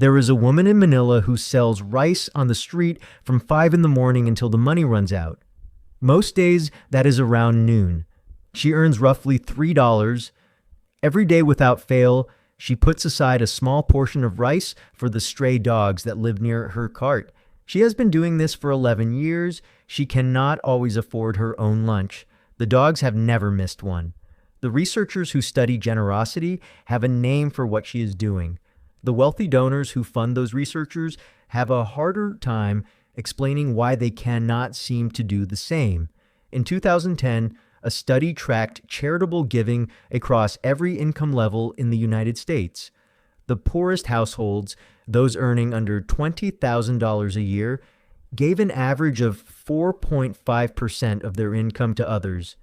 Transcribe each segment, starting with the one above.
There is a woman in Manila who sells rice on the street from 5 in the morning until the money runs out. Most days, that is around noon. She earns roughly $3. Every day without fail, she puts aside a small portion of rice for the stray dogs that live near her cart. She has been doing this for 11 years. She cannot always afford her own lunch. The dogs have never missed one. The researchers who study generosity have a name for what she is doing. The wealthy donors who fund those researchers have a harder time explaining why they cannot seem to do the same. In 2010, a study tracked charitable giving across every income level in the United States. The poorest households, those earning under $20,000 a year, gave an average of 4.5% of their income to others.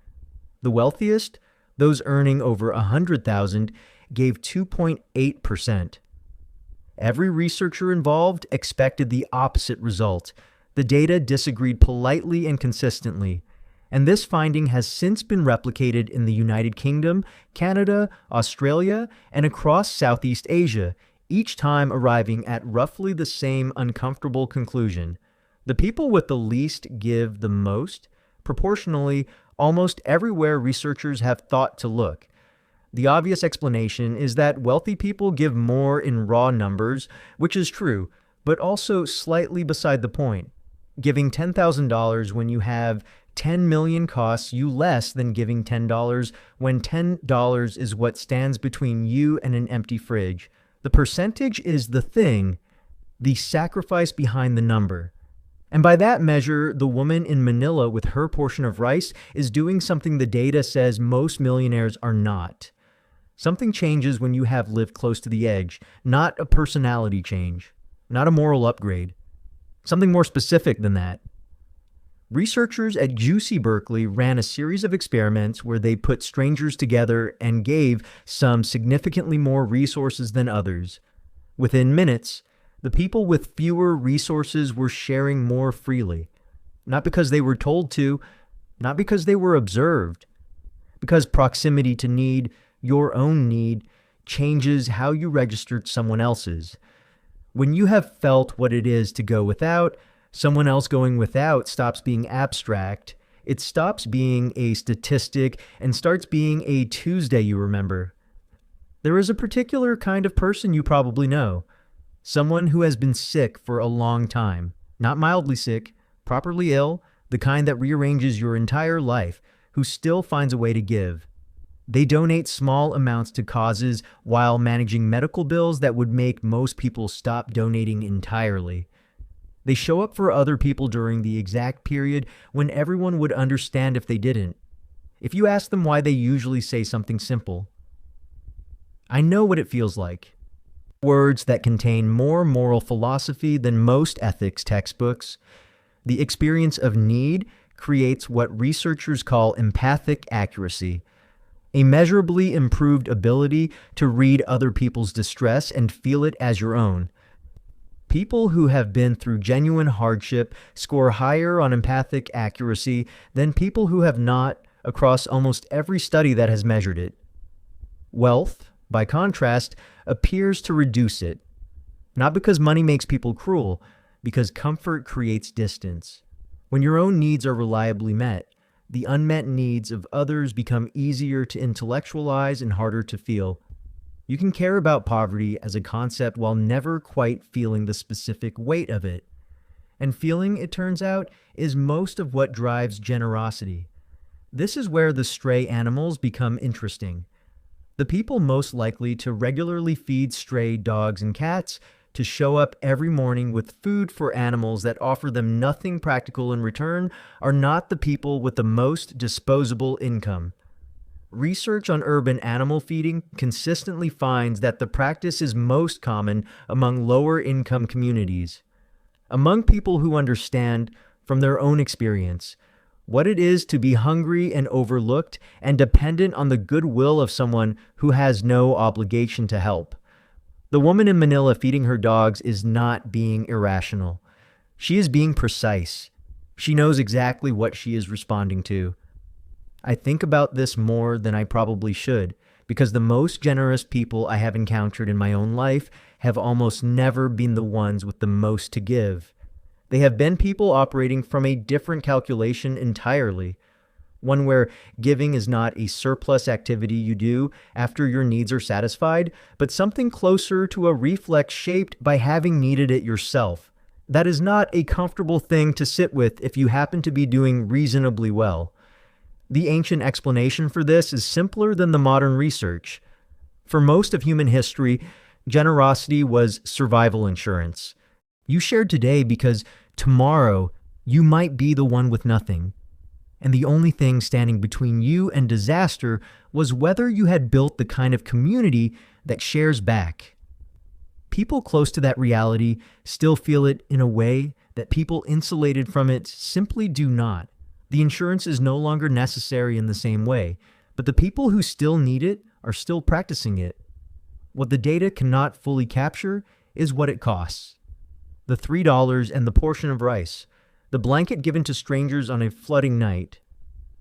The wealthiest, those earning over $100,000, gave 2.8%. Every researcher involved expected the opposite result. The data disagreed politely and consistently. And this finding has since been replicated in the United Kingdom, Canada, Australia, and across Southeast Asia, each time arriving at roughly the same uncomfortable conclusion. The people with the least give the most, proportionally, almost everywhere researchers have thought to look. The obvious explanation is that wealthy people give more in raw numbers, which is true, but also slightly beside the point. Giving $10,000 when you have 10 million costs you less than giving $10 when $10 is what stands between you and an empty fridge. The percentage is the thing, the sacrifice behind the number. And by that measure, the woman in Manila with her portion of rice is doing something the data says most millionaires are not. Something changes when you have lived close to the edge, not a personality change, not a moral upgrade. Something more specific than that. Researchers at UC Berkeley ran a series of experiments where they put strangers together and gave some significantly more resources than others. Within minutes, the people with fewer resources were sharing more freely. Not because they were told to, not because they were observed, because proximity to need, your own need, changes how you registered someone else's. When you have felt what it is to go without, someone else going without stops being abstract. It stops being a statistic and starts being a Tuesday you remember. There is a particular kind of person you probably know. Someone who has been sick for a long time. Not mildly sick, properly ill, the kind that rearranges your entire life, who still finds a way to give. They donate small amounts to causes while managing medical bills that would make most people stop donating entirely. They show up for other people during the exact period when everyone would understand if they didn't. If you ask them why, they usually say something simple. I know what it feels like. Words that contain more moral philosophy than most ethics textbooks. The experience of need creates what researchers call empathic accuracy, a measurably improved ability to read other people's distress and feel it as your own. People who have been through genuine hardship score higher on empathic accuracy than people who have not, across almost every study that has measured it. Wealth, by contrast, appears to reduce it. Not because money makes people cruel, because comfort creates distance. When your own needs are reliably met, the unmet needs of others become easier to intellectualize and harder to feel. You can care about poverty as a concept while never quite feeling the specific weight of it. And feeling, it turns out, is most of what drives generosity. This is where the stray animals become interesting. The people most likely to regularly feed stray dogs and cats, to show up every morning with food for animals that offer them nothing practical in return, are not the people with the most disposable income. Research on urban animal feeding consistently finds that the practice is most common among lower-income communities. Among people who understand, from their own experience, what it is to be hungry and overlooked and dependent on the goodwill of someone who has no obligation to help. The woman in Manila feeding her dogs is not being irrational. She is being precise. She knows exactly what she is responding to. I think about this more than I probably should, because the most generous people I have encountered in my own life have almost never been the ones with the most to give. They have been people operating from a different calculation entirely, one where giving is not a surplus activity you do after your needs are satisfied, but something closer to a reflex shaped by having needed it yourself. That is not a comfortable thing to sit with if you happen to be doing reasonably well. The ancient explanation for this is simpler than the modern research. For most of human history, generosity was survival insurance. You shared today because tomorrow you might be the one with nothing. And the only thing standing between you and disaster was whether you had built the kind of community that shares back. People close to that reality still feel it in a way that people insulated from it simply do not. The insurance is no longer necessary in the same way, but the people who still need it are still practicing it. What the data cannot fully capture is what it costs. The $3 and the portion of rice, the blanket given to strangers on a flooding night,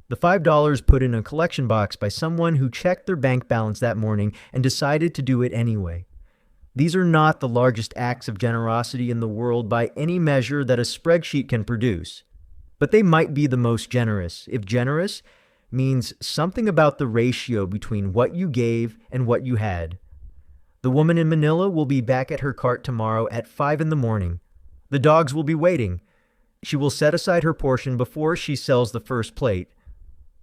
the $5 put in a collection box by someone who checked their bank balance that morning and decided to do it anyway. These are not the largest acts of generosity in the world by any measure that a spreadsheet can produce, but they might be the most generous, if generous means something about the ratio between what you gave and what you had. The woman in Manila will be back at her cart tomorrow at 5 in the morning. The dogs will be waiting. She will set aside her portion before she sells the first plate.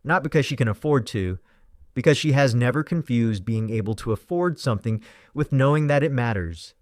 Not because she can afford to, because she has never confused being able to afford something with knowing that it matters.